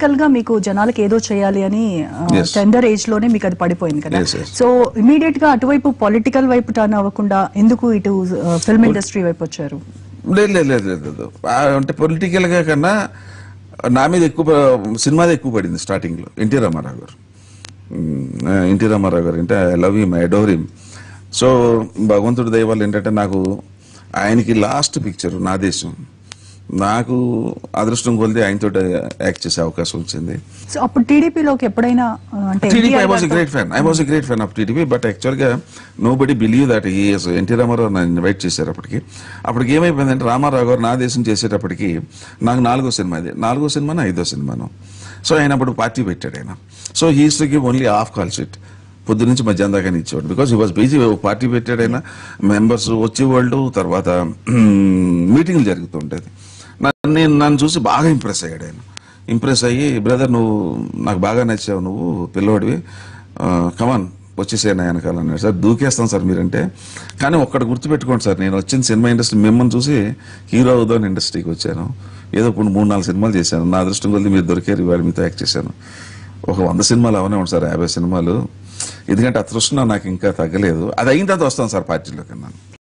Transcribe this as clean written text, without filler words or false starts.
Political గా మీకు జనాలకు ఏదో చేయాలి అని టెండర్ ఏజ్ లోనే మీకు అది పడిపోయింది కదా. సో ఇమీడియట్ గా అటువైపు పొలిటికల్ వైపు టర్న్ అవ్వకుండా ఎందుకు ఇటు ఫిల్మ్ ఇండస్ట్రీ వైపు వచ్చారు? లేదు అంటే పొలిటికల్ గా కన్నా నా మీద ఎక్కువ సినిమాదే ఎక్కువ పడింది స్టార్టింగ్ లో. ఎన్టీ రామారావు గారు అంటే I love him, I adore him. So భగవంతుడి దయ వల్ల ఏంటంటే నాకు ఆయనకి లాస్ట్ పిక్చర్ నా దేశం, నాకు అదృష్టం కొలిది ఆయనతో యాక్ట్ చేసే అవకాశం వచ్చింది. సో అప్పుడు టీడీపీలోకి ఎప్పుడైనా TDP I was a great fan of TDP. But actual గా నో బడీ బిలీవ్ దట్ ఈఎస్ ఎన్టీ రామారావు నన్ను ఇన్వైట్ చేశారు. అప్పటికి ఏమైపోయిందంటే రామారావు గారు నా దేశం చేసేటప్పటికి నాకు 4వ సినిమా, ఇది 4వ సినిమాను 5వ సినిమాను. సో ఆయన అప్పుడు పార్టీ పెట్టాడు ఆయన. So he's to give only half call sheet, పొద్దు నుంచి మధ్యాహ్నం దాకా ఇచ్చేవాడు. Because he was busy. Party పెట్టాడు ఆయన, మెంబర్స్ వచ్చేవాళ్ళు, తర్వాత మీటింగ్లు జరుగుతుంటది. నన్ను చూసి బాగా ఇంప్రెస్ అయ్యాడు ఆయన. ఇంప్రెస్ అయ్యి, బ్రదర్ నువ్వు నాకు బాగా నచ్చావు, నువ్వు పిల్లవాడివి, కమాన్ వచ్చేసేనా వెనకాల అన్నాడు. సార్ దూకేస్తాను సార్ మీరంటే, కానీ ఒక్కటి గుర్తుపెట్టుకోండి సార్, నేను వచ్చిన సినిమా ఇండస్ట్రీ మిమ్మల్ని చూసి హీరో అవుదాని ఇండస్ట్రీకి వచ్చాను. ఏదో ఇప్పుడు 3-4 సినిమాలు చేశాను, నా అదృష్టం కొద్ది మీరు దొరికారు, ఇవాళ మీతో యాక్ట్ చేశాను. ఒక 100 సినిమాలు అవనే ఉంది సార్, 50 సినిమాలు. ఎందుకంటే అదృష్టం నాకు ఇంకా తగ్గలేదు. అది అయిన తర్వాత వస్తాను సార్ పార్టీలోకి అన్నాను.